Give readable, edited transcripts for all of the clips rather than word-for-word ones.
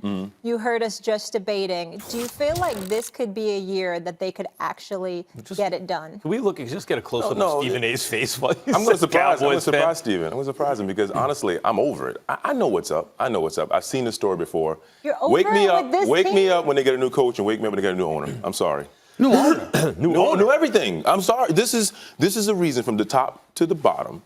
You heard us just debating. Do you feel like this could be a year that they could actually get it done? Can we just get a close-up of Stephen A's face? While I'm going to surprise Stephen. I'm going to surprise him because, honestly, I'm over it. I know what's up. I know what's up. I've seen the story before. You're over wake me up. with this Wake team? me up when they get a new coach and wake me up when they get a new owner. I'm sorry. New owner. New everything. I'm sorry. This is a reason from the top to the bottom.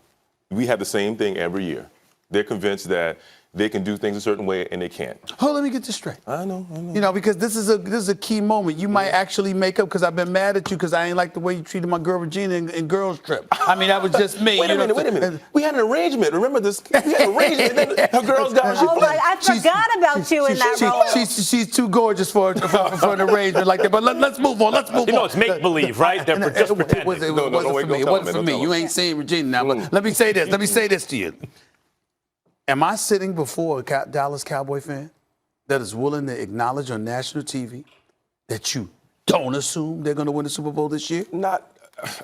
We have the same thing every year. They're convinced that they can do things a certain way and they can't. Oh, let me get this straight. I know. You know, because this is a key moment. You might actually make up because I've been mad at you because I ain't like the way you treated my girl Regina in girls trip. I mean, that was just me. Wait a minute. We had an arrangement. Remember this? We had an arrangement. Then her girls got. Oh my! I forgot about you in that role. She's too gorgeous for an arrangement like that. But let's move on. Let's move on. You know, it's make believe, right? They're just pretending. It wasn't for me. You ain't saying Regina now. But let me say this. Let me say this to you. Am I sitting before a Dallas Cowboy fan that is willing to acknowledge on national TV that you don't assume they're going to win the Super Bowl this year?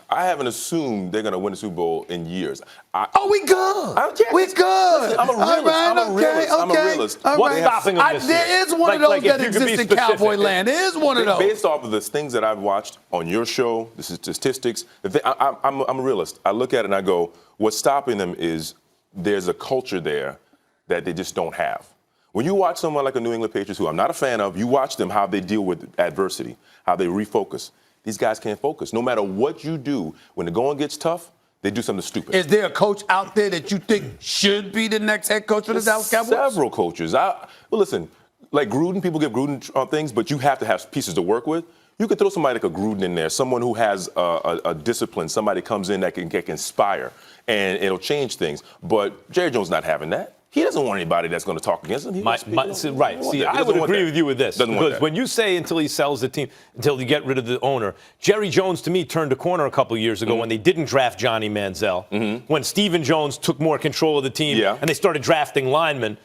I haven't assumed they're going to win the Super Bowl in years. We good. We good. Listen, I'm a realist. I'm a realist. What's stopping them this year? There is one of those that exists in Cowboy land. There is one of those. Based off of the things that I've watched on your show, the statistics, I'm a realist. I look at it and I go, what's stopping them is there's a culture there that they just don't have. When you watch someone like a New England Patriots, who I'm not a fan of, you watch them, how they deal with adversity, how they refocus. These guys can't focus. No matter what you do, when the going gets tough, they do something stupid. Is there a coach out there that you think should be the next head coach for the Dallas Cowboys? Several coaches. Well, listen, like Gruden, people give Gruden things, but you have to have pieces to work with. You could throw somebody like a Gruden in there, someone who has a discipline, somebody comes in that can inspire, and it'll change things. But Jerry Jones not having that. He doesn't want anybody that's going to talk against him. Right. See, I would agree with you with this. Because when you say until he sells the team, until you get rid of the owner, Jerry Jones, to me, turned a corner a couple years ago when they didn't draft Johnny Manziel, when Stephen Jones took more control of the team, and they started drafting linemen.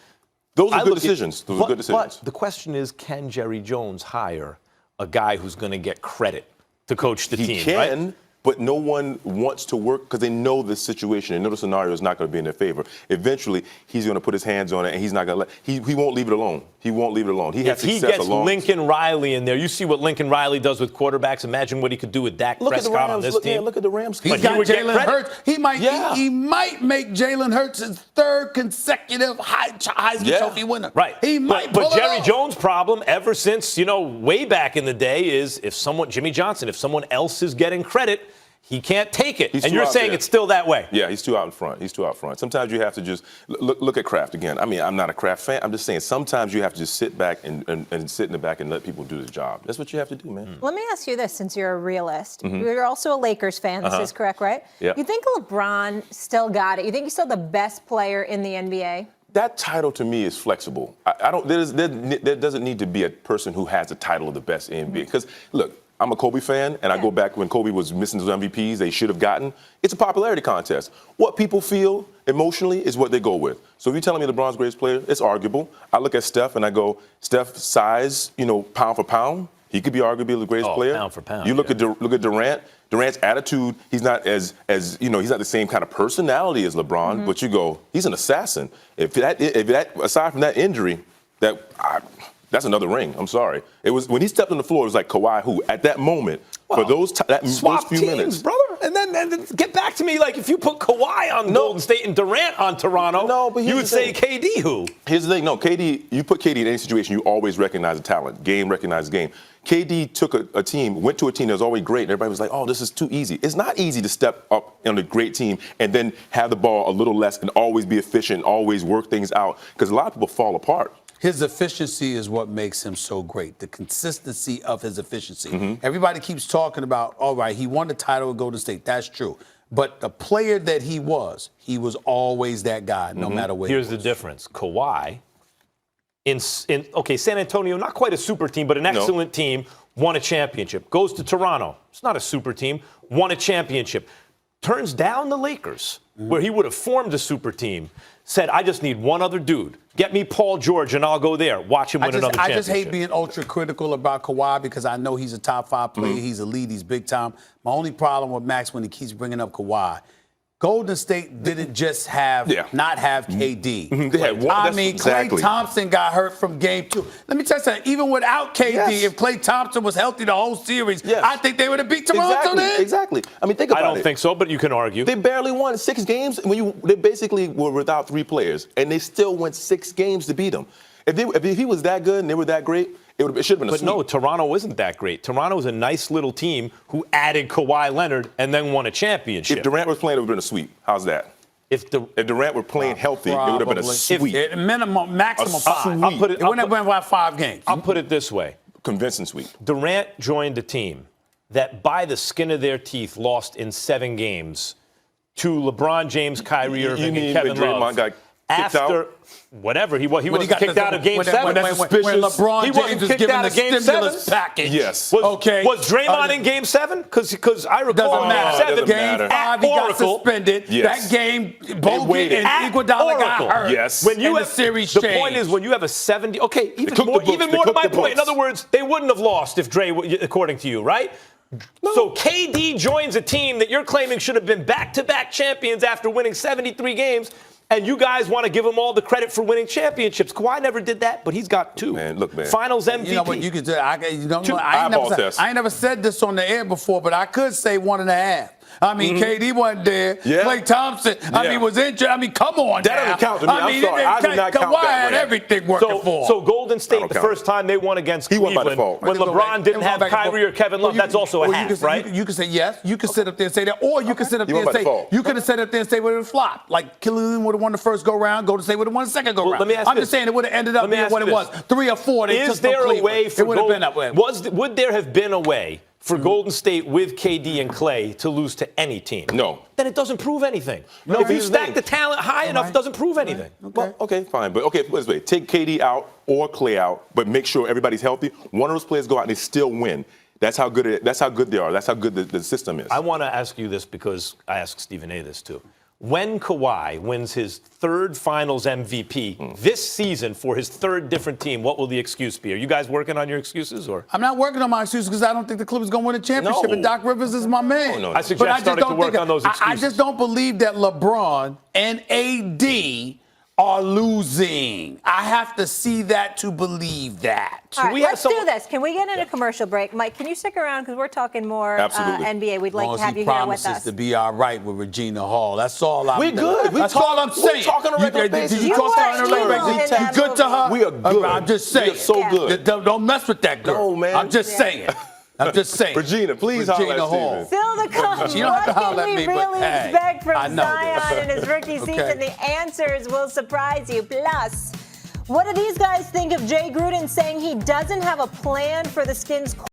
Those are good decisions. Those are good decisions. But the question is, can Jerry Jones hire a guy who's going to get credit to coach the team? He can. Right? But no one wants to work because they know this situation. They know the scenario is not going to be in their favor. Eventually, he's going to put his hands on it, and he's not going to he won't leave it alone. He won't leave it alone. If he gets Lincoln Riley in there, you see what Lincoln Riley does with quarterbacks. Imagine what he could do with Dak Prescott on this team. Look at the Rams. He's got Jalen Hurts. He might make Jalen Hurts his third consecutive Heisman Trophy winner. Right. He might. But Jerry Jones' problem ever since, way back in the day is Jimmy Johnson, if someone else is getting credit, he can't take it. And you're saying it's still that way. Yeah, he's too out in front. Sometimes you have to just look at Kraft again. I mean, I'm not a Kraft fan. I'm just saying sometimes you have to just sit back and sit in the back and let people do the job. That's what you have to do, man. Let me ask you this, since you're a realist. You're also a Lakers fan. This is correct, right? Yeah. You think LeBron still got it? You think he's still the best player in the NBA? That title to me is flexible. There doesn't need to be a person who has the title of the best NBA. Because, look, I'm a Kobe fan, and I go back when Kobe was missing those MVPs they should have gotten. It's a popularity contest. What people feel emotionally is what they go with. So if you're telling me LeBron's greatest player, it's arguable. I look at Steph, and I go, Steph's size, pound for pound, he could be arguably the greatest player. Pound for pound. You look at Durant. Durant's attitude, he's not he's not the same kind of personality as LeBron, but you go, he's an assassin. If that aside from that injury, that's another ring. I'm sorry. It was when he stepped on the floor. It was like Kawhi, who at that moment for those few minutes, brother. And then get back to me. Like if you put Kawhi on Golden State and Durant on Toronto, you would say KD. Who? Here's the thing. No, KD. You put KD in any situation, you always recognize the talent. Game recognizes game. KD took a team, went to a team that was always great, and everybody was like, "Oh, this is too easy." It's not easy to step up on a great team and then have the ball a little less and always be efficient, always work things out because a lot of people fall apart. His efficiency is what makes him so great, the consistency of his efficiency. Everybody keeps talking about, all right, he won the title with Golden State. That's true. But the player that he was always that guy, no matter where Here's the difference. Kawhi, in San Antonio, not quite a super team, but an excellent team, won a championship. Goes to Toronto. It's not a super team, won a championship. Turns down the Lakers, where he would have formed a super team. Said, I just need one other dude. Get me Paul George, and I'll go there. Watch him win another championship. I just hate being ultra critical about Kawhi because I know he's a top 5 player. He's elite. He's big time. My only problem with Max when he keeps bringing up Kawhi, Golden State didn't just not have KD. They had one. I mean, exactly. Klay Thompson got hurt from game 2. Let me tell you something. Even without KD, if Klay Thompson was healthy the whole series, I think they would have beat Toronto then. Exactly. I mean, think about it. I don't think so, but you can argue. They barely won 6 games. They basically were without 3 players, and they still went 6 games to beat them. If he was that good and they were that great, it should have been a But sweep. no, Toronto isn't that great. Toronto's a nice little team who added Kawhi Leonard and then won a championship. If Durant was playing, it would have been a sweep. How's that? If Durant were playing healthy, it would have been a sweep. Maximum 5. I'll put it, It wouldn't have been about 5 games. I'll put it this way. Convincing sweep. Durant joined a team that by the skin of their teeth lost in 7 games to LeBron James, Kyrie Irving, and Kevin Love. Got kicked out? Whatever, he wasn't kicked out of Game 7. When LeBron James was given the stimulus package. Yes. Was Draymond in Game 7? Because I recall Doesn't matter. Game 7. Game 5, he got suspended. Yes. That game, Bogut and Iguodala got hurt. Yes. When you and have, the series the changed. point is, when you have a 70, okay, even cooked more, the books. even They more to cooked my the point. In books. other words, they wouldn't have lost if Dre, according to you, right? No. So KD joins a team that you're claiming should have been back-to-back champions after winning 73 games. And you guys want to give him all the credit for winning championships. Kawhi never did that, but he's got 2. Man, look, man. Finals MVP. You know what you could do? I Eyeball ain't never said this on the air before, but I could say 1.5. I mean, KD wasn't there. Yeah. Klay Thompson, was injured. I mean, come on. That doesn't count to me. I'm sorry. I do not count Kawhi that had way. everything working for him. So Golden State, don't the count. first time they won against He won by Cleveland, default. when LeBron didn't have Kyrie or Kevin Love, that's also a half, right? You can say yes. You can sit up there and say that, or you can sit up He there won and by say default. you could have sat up there and say it would have flopped. Like Cleveland would have won the first go round, Golden State would have won the second go round. Let me ask I'm this. just saying it would have ended up Let me being ask what you it was. this. 3 or 4. They Is took from there a Cleveland. way for it would have been that way. Would there have been a way for Golden State with KD and Klay to lose to any team? No. Then it doesn't prove anything. No, If you here's the stack thing. the talent high enough, it doesn't prove anything. Well, okay, fine. But okay, let's wait. Take KD out or Klay out, but make sure everybody's healthy. One of those players go out and they still win. That's how good they are. That's how good the system is. I want to ask you this because I asked Stephen A. this too. When Kawhi wins his 3rd Finals MVP this season for his 3rd different team, what will the excuse be? Are you guys working on your excuses, or? I'm not working on my excuses because I don't think the Clippers going to win a championship, No. and Doc Rivers is my man. No. I suggest starting to work on those excuses. I just don't believe that LeBron and AD are losing. I have to see that to believe that. All right, we have let's someone- do this. Can we get in a commercial break? Mike, can you stick around because we're talking more Absolutely. NBA. We'd like As long to as have he you here with promises us. to be all right with Regina Hall. That's all I'm We're good. That's all I'm saying. We talk on a regular basis. Did you You talk to her on a were regular evil basis? in You that good to her? movie. We are good. I'm just saying. We are so good. Don't mess with that girl. No, man. I'm just Yeah. saying. I'm just saying. Regina, please holler Regina at Hall. Steven. Still to come, You don't have to what holler can at we me, but really hey, expect I from know Zion this. in his rookie Okay. season? The answers will surprise you. Plus, what do these guys think of Jay Gruden saying he doesn't have a plan for the Skins?